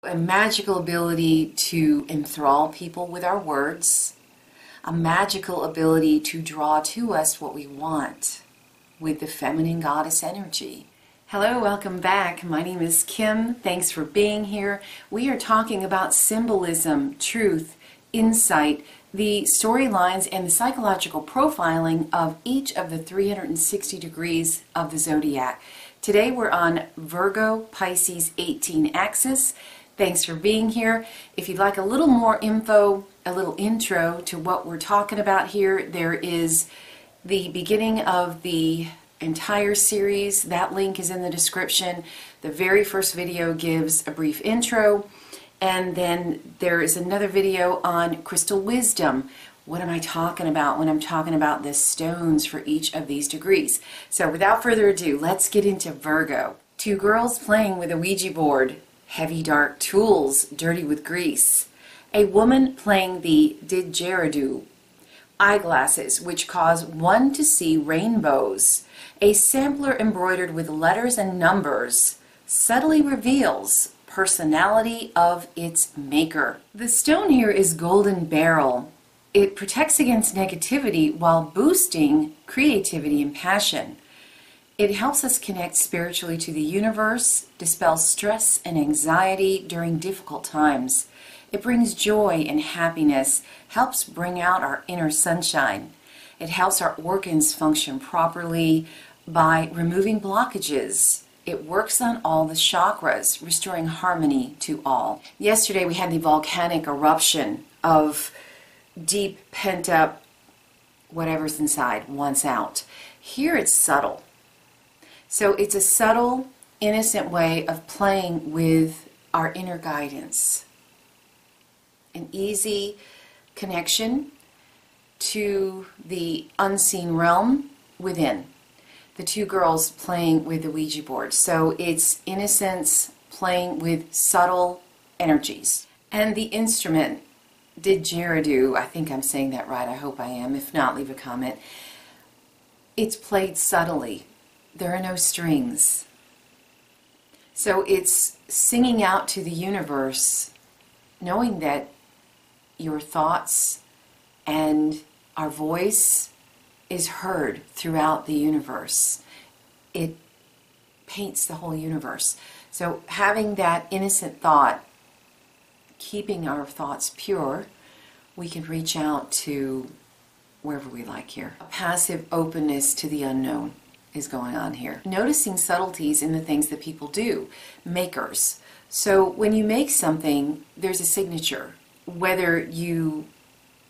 a magical ability to enthrall people with our words, a magical ability to draw to us what we want with the feminine goddess energy. Hello, welcome back. My name is Kim. Thanks for being here. We are talking about symbolism, truth, insight, the storylines, and the psychological profiling of each of the 360 degrees of the zodiac. Today we're on Virgo, Pisces 18 axis. Thanks for being here. If you'd like a little more info, a little intro to what we're talking about here, there is the beginning of the entire series. That link is in the description. The very first video gives a brief intro, and then there is another video on crystal wisdom. What am I talking about when I'm talking about the stones for each of these degrees? So without further ado, let's get into Virgo. Two girls playing with a Ouija board, heavy dark tools, dirty with grease. A woman playing the didgeridoo, eyeglasses which cause one to see rainbows. A sampler embroidered with letters and numbers subtly reveals personality of its maker. The stone here is Golden Beryl. It protects against negativity while boosting creativity and passion. It helps us connect spiritually to the universe, dispels stress and anxiety during difficult times. It brings joy and happiness, helps bring out our inner sunshine. It helps our organs function properly by removing blockages. It works on all the chakras, restoring harmony to all. Yesterday we had the volcanic eruption of deep pent-up whatever's inside wants out. Here it's subtle. So it's a subtle, innocent way of playing with our inner guidance. An easy connection to the unseen realm within. The two girls playing with the Ouija board. So it's innocence playing with subtle energies. And the instrument, didgeridoo, I think I'm saying that right, I hope I am. If not, leave a comment. It's played subtly. There are no strings. So it's singing out to the universe, knowing that your thoughts and our voice is heard throughout the universe. It paints the whole universe. So having that innocent thought, keeping our thoughts pure, we can reach out to wherever we like here. A passive openness to the unknown is going on here. Noticing subtleties in the things that people do. Makers. So when you make something, there's a signature. Whether you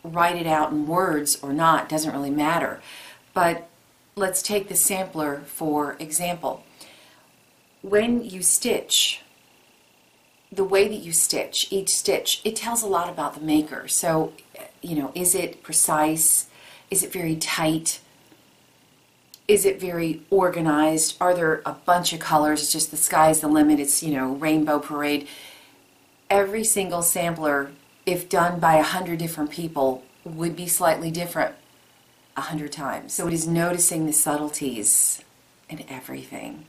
write it out in words or not doesn't really matter. But let's take the sampler for example. When you stitch, the way that you stitch, each stitch, it tells a lot about the maker. So, is it precise? Is it very tight? Is it very organized? Are there a bunch of colors? It's just the sky's the limit. It's, rainbow parade. Every single sampler, if done by 100 different people, would be slightly different 100 times. So it is noticing the subtleties in everything.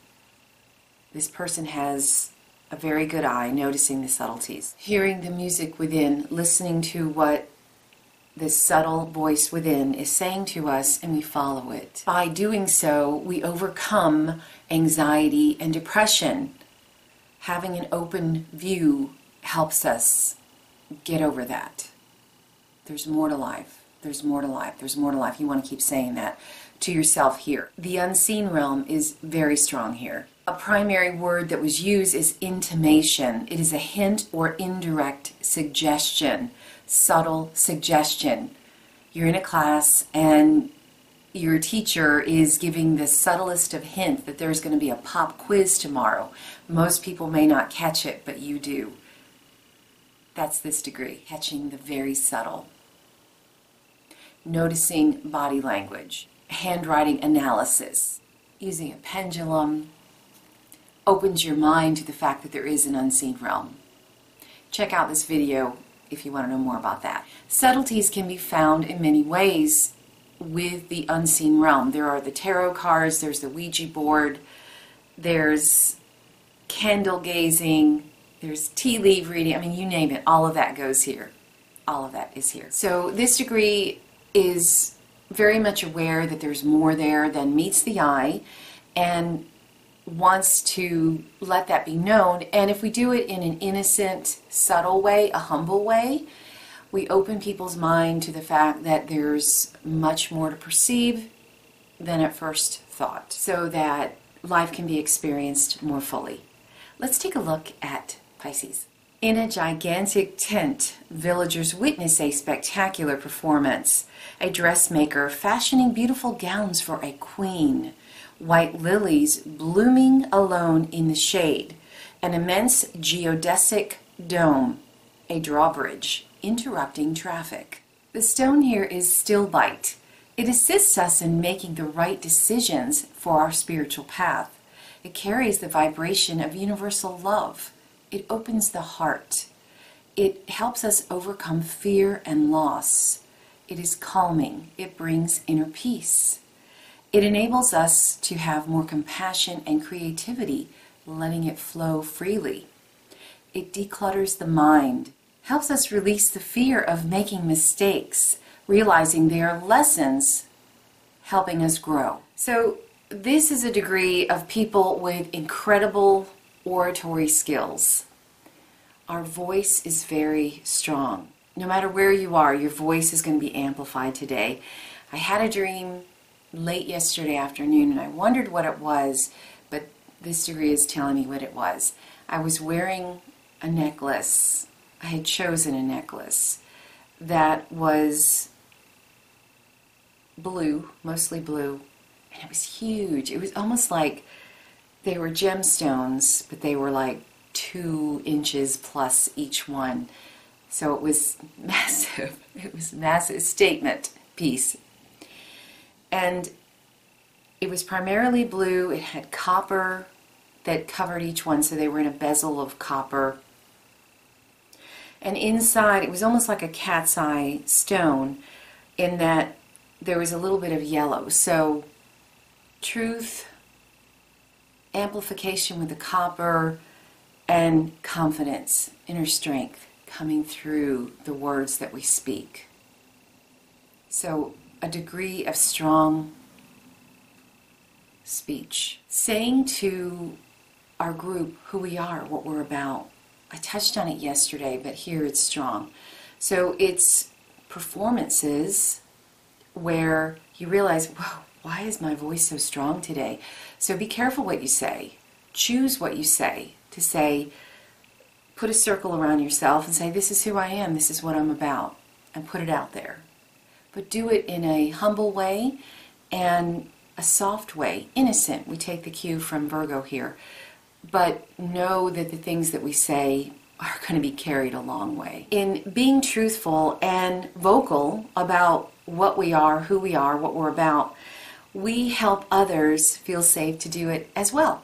This person has a very good eye, noticing the subtleties. Hearing the music within, listening to what this subtle voice within is saying to us, and we follow it. By doing so, we overcome anxiety and depression. Having an open view helps us get over that. There's more to life. There's more to life. There's more to life. You want to keep saying that to yourself here. The unseen realm is very strong here. A primary word that was used is intimation. It is a hint or indirect suggestion, subtle suggestion. You're in a class and your teacher is giving the subtlest of hints that there's going to be a pop quiz tomorrow. Most people may not catch it, but you do. That's this degree, catching the very subtle. Noticing body language, handwriting analysis, using a pendulum, opens your mind to the fact that there is an unseen realm. Check out this video if you want to know more about that. Subtleties can be found in many ways with the unseen realm. There are the tarot cards, there's the Ouija board, there's candle gazing, there's tea leaf reading. I mean, you name it, all of that goes here. All of that is here. So this degree is very much aware that there's more there than meets the eye and wants to let that be known. And if we do it in an innocent, subtle way, a humble way, we open people's mind to the fact that there's much more to perceive than at first thought, so that life can be experienced more fully. Let's take a look at Pisces. In a gigantic tent, villagers witness a spectacular performance. A dressmaker fashioning beautiful gowns for a queen. White lilies blooming alone in the shade. An immense geodesic dome. A drawbridge interrupting traffic. The stone here is Stilbite. It assists us in making the right decisions for our spiritual path. It carries the vibration of universal love. It opens the heart. It helps us overcome fear and loss. It is calming. It brings inner peace. It enables us to have more compassion and creativity, letting it flow freely. It declutters the mind, helps us release the fear of making mistakes, realizing they are lessons helping us grow. So this is a degree of people with incredible oratory skills. Our voice is very strong. No matter where you are, your voice is going to be amplified today. I had a dream late yesterday afternoon and I wondered what it was, but this degree is telling me what it was. I was wearing a necklace. I had chosen a necklace that was blue, mostly blue, and it was huge. It was almost like they were gemstones, but they were like 2 inches plus each one. So it was massive. It was a massive statement piece. And it was primarily blue. It had copper that covered each one, so they were in a bezel of copper. And inside, it was almost like a cat's eye stone in that there was a little bit of yellow. So truth, amplification with the copper, and confidence, inner strength coming through the words that we speak. So a degree of strong speech. Saying to our group who we are, what we're about. I touched on it yesterday, but here it's strong. So it's performances where you realize, whoa, why is my voice so strong today? So be careful what you say. Choose what you say. To say, put a circle around yourself and say, this is who I am, this is what I'm about, and put it out there. But do it in a humble way and a soft way, innocent. We take the cue from Virgo here. But know that the things that we say are going to be carried a long way. In being truthful and vocal about what we are, who we are, what we're about, we help others feel safe to do it as well.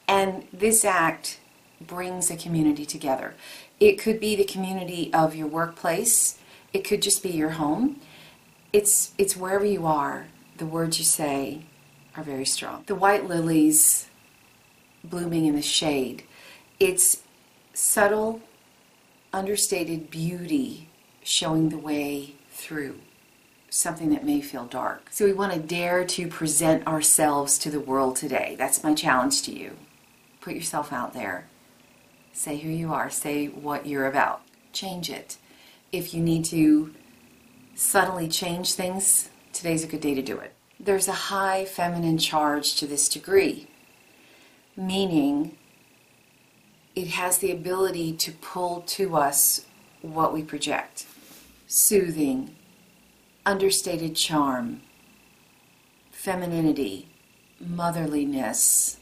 And this act brings a community together. It could be the community of your workplace. It could just be your home. It's wherever you are. The words you say are very strong. The white lilies blooming in the shade. It's subtle, understated beauty showing the way through something that may feel dark. So we want to dare to present ourselves to the world today. That's my challenge to you. Put yourself out there. Say who you are. Say what you're about. Change it. If you need to subtly change things, today's a good day to do it. There's a high feminine charge to this degree, meaning it has the ability to pull to us what we project. Soothing, understated charm, femininity, motherliness,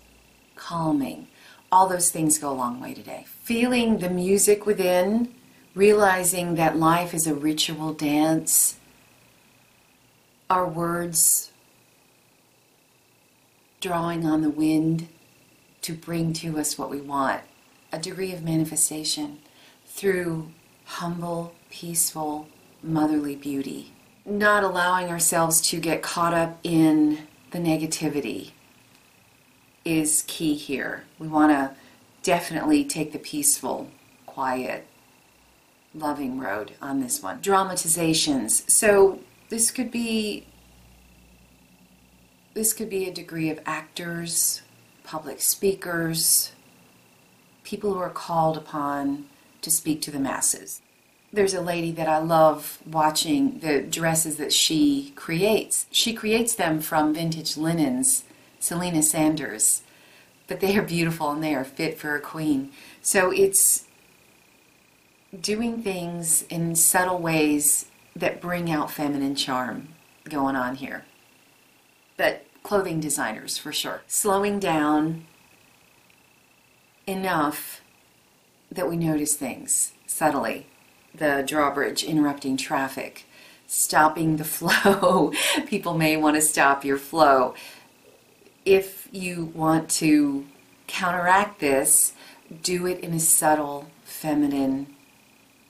calming. All those things go a long way today. Feeling the music within, realizing that life is a ritual dance. Our words drawing on the wind to bring to us what we want. A degree of manifestation through humble, peaceful, motherly beauty. Not allowing ourselves to get caught up in the negativity is key here. We want to definitely take the peaceful, quiet, loving road on this one. Dramatizations. So this could be a degree of actors, public speakers, people who are called upon to speak to the masses. There's a lady that I love watching the dresses that she creates. She creates them from vintage linens, Selena Sanders, but they are beautiful and they are fit for a queen. So it's doing things in subtle ways that bring out feminine charm going on here. But clothing designers for sure. Slowing down enough that we notice things subtly. The drawbridge, interrupting traffic, stopping the flow. People may want to stop your flow. If you want to counteract this, do it in a subtle, feminine,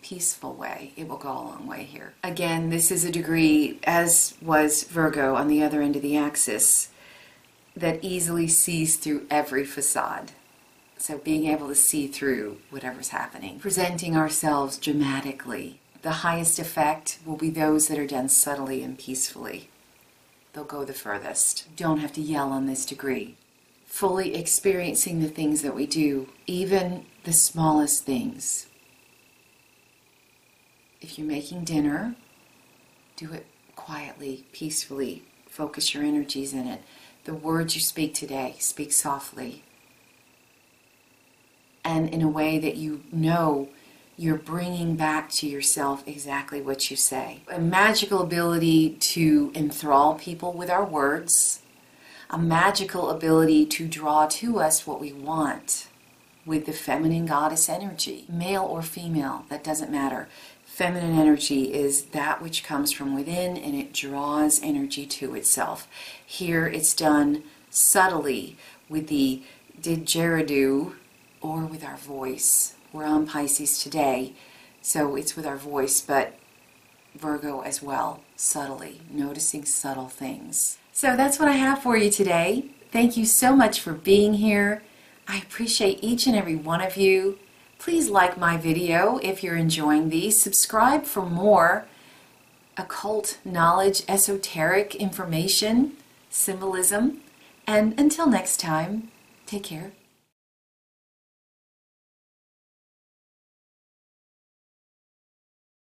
peaceful way. It will go a long way here. Again, this is a degree, as was Virgo on the other end of the axis, that easily sees through every facade. So being able to see through whatever's happening. Presenting ourselves dramatically. The highest effect will be those that are done subtly and peacefully. They'll go the furthest. Don't have to yell on this degree. Fully experiencing the things that we do, even the smallest things. If you're making dinner, do it quietly, peacefully. Focus your energies in it. The words you speak today, speak softly. And in a way that you know you're bringing back to yourself exactly what you say. A magical ability to enthrall people with our words. A magical ability to draw to us what we want with the feminine goddess energy. Male or female, that doesn't matter. Feminine energy is that which comes from within and it draws energy to itself. Here it's done subtly with the didgeridoo or with our voice. We're on Pisces today, so it's with our voice, but Virgo as well, subtly, noticing subtle things. So that's what I have for you today. Thank you so much for being here. I appreciate each and every one of you. Please like my video if you're enjoying these. Subscribe for more occult knowledge, esoteric information, symbolism. And until next time, take care.